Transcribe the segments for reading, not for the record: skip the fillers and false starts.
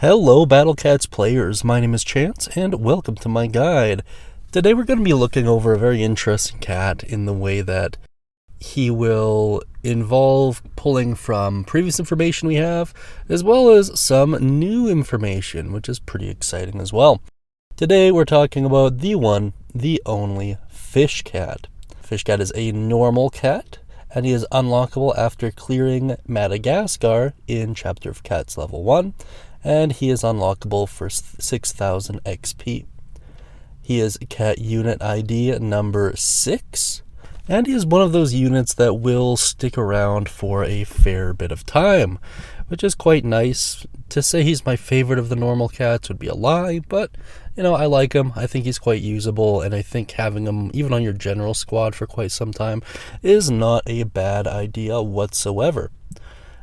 Hello Battle Cats players, my name is Chance and welcome to my guide. Today we're going to be looking over a very interesting cat in the way that he will involve pulling from previous information we have, as well as some new information, which is pretty exciting as well. Today we're talking about the one, the only Fish Cat. Fish Cat is a normal cat, and he is unlockable after clearing Madagascar in Chapter of Cats Level 1, and he is unlockable for 6,000 XP. He is cat unit ID number 6, and he is one of those units that will stick around for a fair bit of time, which is quite nice. To say he's my favorite of the normal cats would be a lie, but, I like him. I think he's quite usable, and I think having him even on your general squad for quite some time is not a bad idea whatsoever.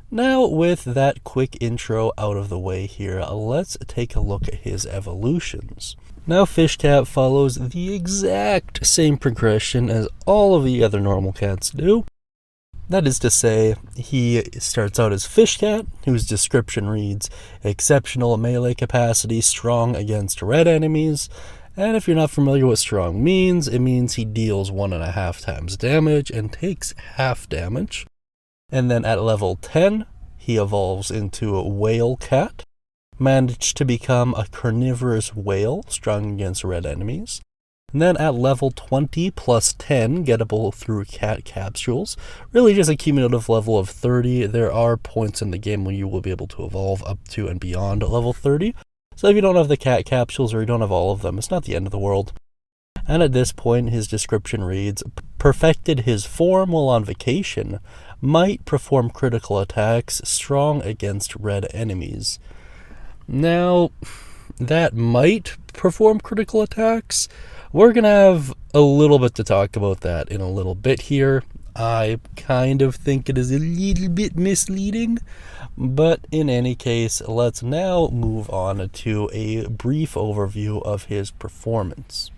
Now, with that quick intro out of the way here, let's take a look at his evolutions. Now, Fish Cat follows the exact same progression as all of the other normal cats do. That is to say, he starts out as Fish Cat, whose description reads, exceptional melee capacity, strong against red enemies. And if you're not familiar with strong means, it means he deals 1.5 times damage and takes half damage. And then at level 10, he evolves into a whale cat, managed to become a carnivorous whale, strong against red enemies. And then at level 20 plus 10, gettable through cat capsules, really just a cumulative level of 30. There are points in the game where you will be able to evolve up to and beyond level 30. So if you don't have the cat capsules or you don't have all of them, it's not the end of the world. And at this point, his description reads, perfected his form while on vacation, might perform critical attacks, strong against red enemies. Now, that might perform critical attacks. We're going to have a little bit to talk about that in a little bit here. I kind of think it is a little bit misleading, but in any case, let's now move on to a brief overview of his performance.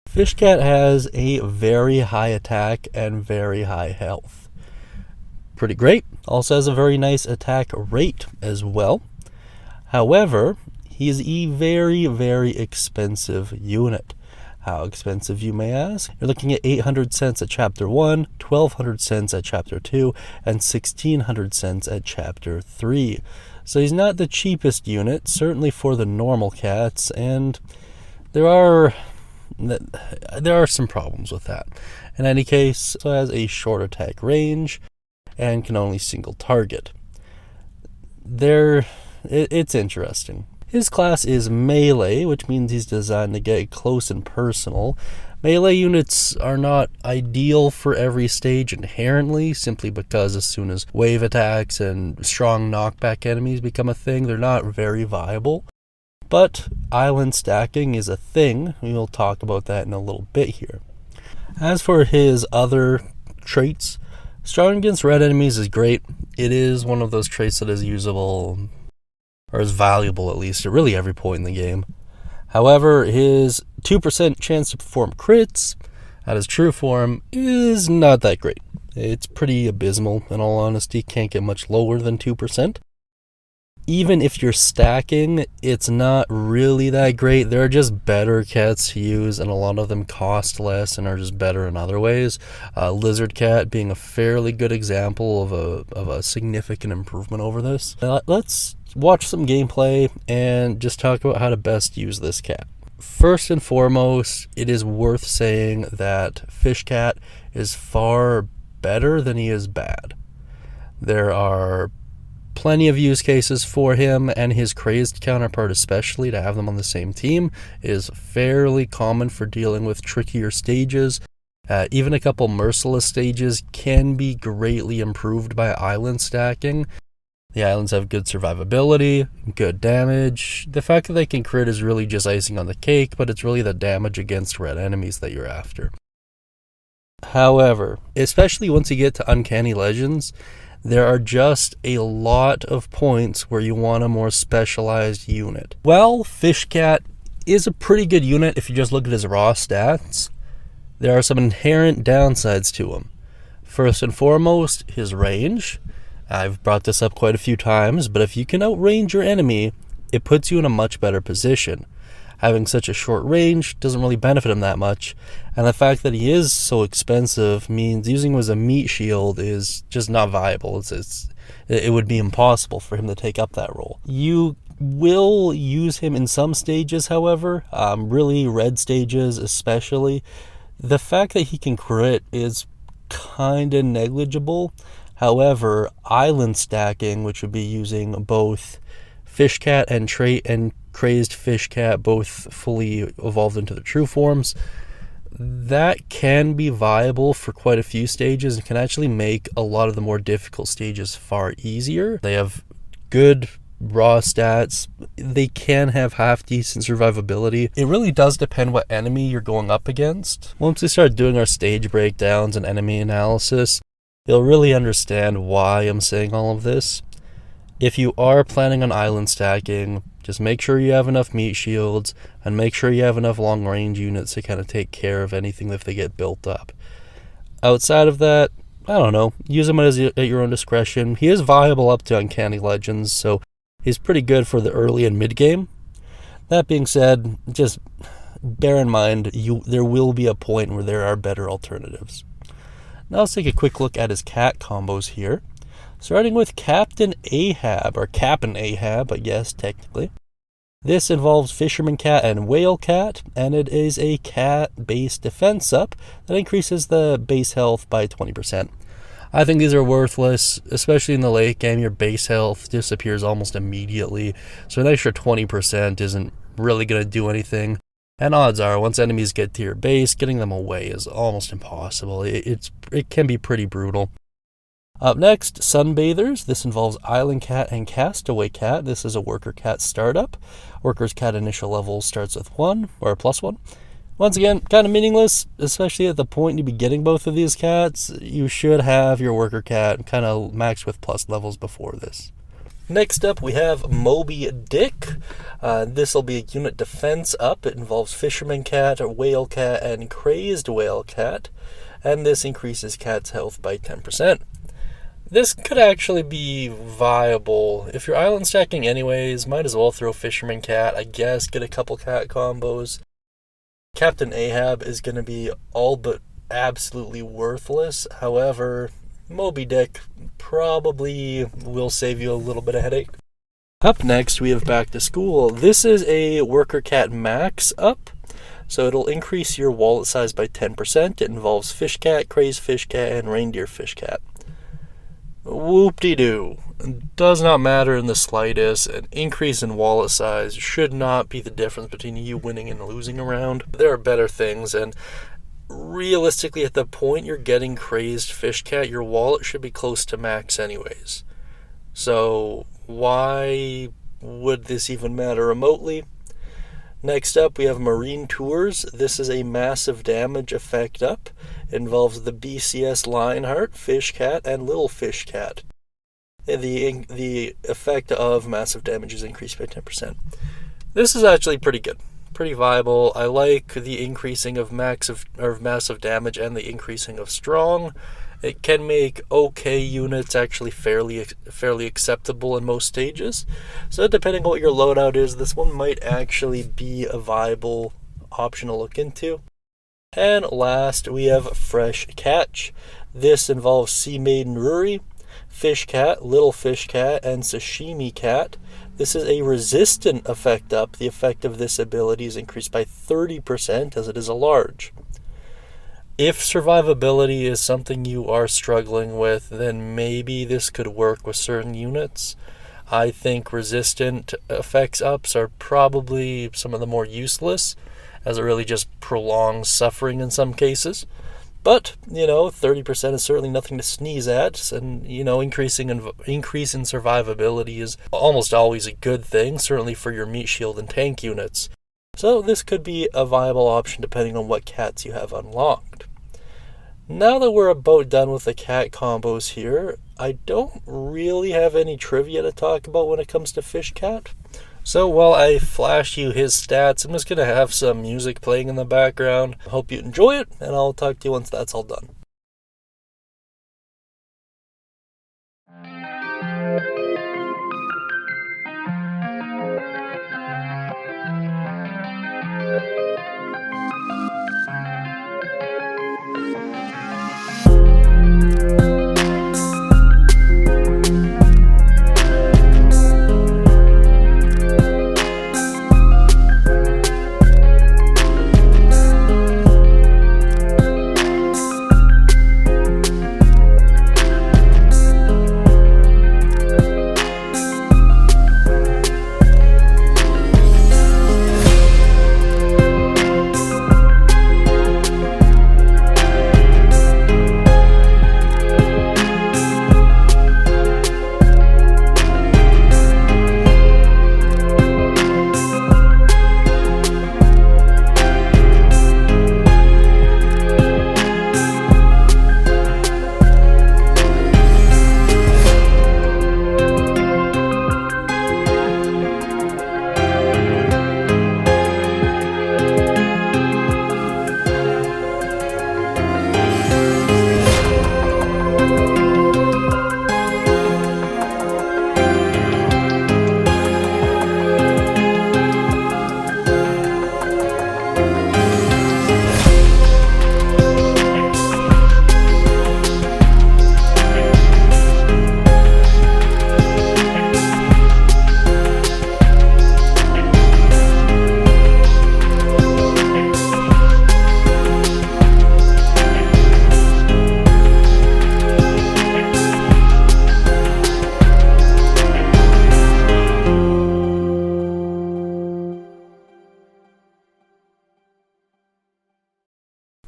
Fish Cat has a very high attack and very high health. Pretty great. Also has a very nice attack rate as well. However, he is a very, very expensive unit. How expensive, you may ask? You're looking at 800 cents at Chapter 1, 1,200 cents at Chapter 2, and 1,600 cents at Chapter 3. So he's not the cheapest unit, certainly for the normal cats, and there are some problems with that. In any case, it has a short attack range and can only single target. It's interesting. His class is melee, which means he's designed to get close and personal. Melee units are not ideal for every stage inherently, simply because as soon as wave attacks and strong knockback enemies become a thing, they're not very viable. But island stacking is a thing. We'll talk about that in a little bit here. As for his other traits, strong against red enemies is great. It is one of those traits that is usable, or is valuable at least, at really every point in the game. However, his 2% chance to perform crits at his true form is not that great. It's pretty abysmal, in all honesty. Can't get much lower than 2%. Even if you're stacking, it's not really that great. There are just better cats to use, and a lot of them cost less and are just better in other ways. Lizard Cat being a fairly good example of a significant improvement over this. Now, let's watch some gameplay and just talk about how to best use this cat. First and foremost, it is worth saying that Fish Cat is far better than he is bad. There are plenty of use cases for him and his Crazed counterpart especially. To have them on the same team is fairly common for dealing with trickier stages. Even a couple merciless stages can be greatly improved by island stacking. The islands have good survivability, good damage. The fact that they can crit is really just icing on the cake, but it's really the damage against red enemies that you're after. However, especially once you get to Uncanny Legends, there are just a lot of points where you want a more specialized unit. Well, Fish Cat is a pretty good unit if you just look at his raw stats. There are some inherent downsides to him. First and foremost, his range. I've brought this up quite a few times, but if you can outrange your enemy, it puts you in a much better position. Having such a short range doesn't really benefit him that much, and the fact that he is so expensive means using him as a meat shield is just not viable. It would be impossible for him to take up that role. You will use him in some stages, however, really red stages especially. The fact that he can crit is kind of negligible. However, island stacking, which would be using both Fishcat and Crazed Fishcat, both fully evolved into the true forms, that can be viable for quite a few stages and can actually make a lot of the more difficult stages far easier. They have good raw stats. They can have half-decent survivability. It really does depend what enemy you're going up against. Once we start doing our stage breakdowns and enemy analysis, you'll really understand why I'm saying all of this. If you are planning on island stacking, just make sure you have enough meat shields and make sure you have enough long range units to kind of take care of anything if they get built up. Outside of that, I don't know, use him at your own discretion. He is viable up to Uncanny Legends, so he's pretty good for the early and mid game. That being said, just bear in mind there will be a point where there are better alternatives. Now let's take a quick look at his cat combos here. Starting with Captain Ahab, or Cap'n Ahab, I guess, technically. This involves Fisherman Cat and Whale Cat, and it is a cat-based defense up that increases the base health by 20%. I think these are worthless, especially in the late game. Your base health disappears almost immediately, so an extra 20% isn't really going to do anything. And odds are, once enemies get to your base, getting them away is almost impossible. It can be pretty brutal. Up next, Sunbathers. This involves Island Cat and Castaway Cat. This is a Worker Cat startup. Worker's Cat initial level starts with 1, or +1. Once again, kind of meaningless, especially at the point you'd be getting both of these cats. You should have your Worker Cat kind of maxed with plus levels before this. Next up, we have Moby Dick. This will be a unit defense up. It involves Fisherman Cat, Whale Cat, and Crazed Whale Cat. And this increases Cat's health by 10%. This could actually be viable. If you're island stacking anyways, might as well throw Fisherman Cat, I guess, get a couple cat combos. Captain Ahab is going to be all but absolutely worthless. However, Moby Dick probably will save you a little bit of headache. Up next, we have Back to School. This is a Worker Cat Max up, so it'll increase your wallet size by 10%. It involves Fish Cat, Crazed Fish Cat, and Reindeer Fish Cat. Whoop-de-doo. Does not matter in the slightest. An increase in wallet size should not be the difference between you winning and losing a round. There are better things, and realistically, at the point you're getting Crazed Fish Cat, your wallet should be close to max anyways. So why would this even matter remotely? Next up, we have Marine Tours. This is a massive damage effect up. It involves the BCS Lionheart, Fish Cat, and Little Fish Cat. The effect of massive damage is increased by 10%. This is actually pretty good. Pretty viable. I like the increasing of massive damage and the increasing of strong. It can make okay units actually fairly acceptable in most stages. So depending on what your loadout is, this one might actually be a viable option to look into. And last, we have Fresh Catch. This involves Sea Maiden Ruri, Fish Cat, Little Fish Cat, and Sashimi Cat. This is a resistant effect up. The effect of this ability is increased by 30% as it is a large. If survivability is something you are struggling with, then maybe this could work with certain units. I think resistant effects ups are probably some of the more useless, as it really just prolongs suffering in some cases. But, 30% is certainly nothing to sneeze at, and, increase in survivability is almost always a good thing, certainly for your meat shield and tank units. So this could be a viable option depending on what cats you have unlocked. Now that we're about done with the cat combos here, I don't really have any trivia to talk about when it comes to Fish Cat. So while I flash you his stats, I'm just going to have some music playing in the background. I hope you enjoy it, and I'll talk to you once that's all done.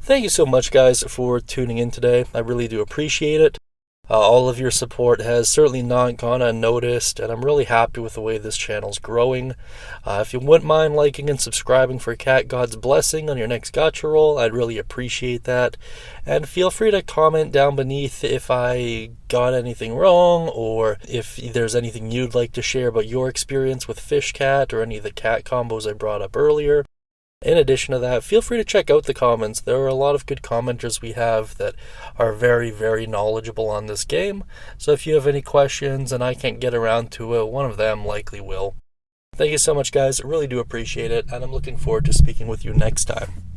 Thank you so much, guys, for tuning in today. I really do appreciate it. All of your support has certainly not gone unnoticed, and I'm really happy with the way this channel's growing. If you wouldn't mind liking and subscribing for Cat God's blessing on your next gacha roll, I'd really appreciate that. And feel free to comment down beneath if I got anything wrong, or if there's anything you'd like to share about your experience with Fish Cat or any of the cat combos I brought up earlier. In addition to that, feel free to check out the comments. There are a lot of good commenters we have that are very, very knowledgeable on this game. So if you have any questions and I can't get around to it, one of them likely will. Thank you so much, guys. I really do appreciate it, and I'm looking forward to speaking with you next time.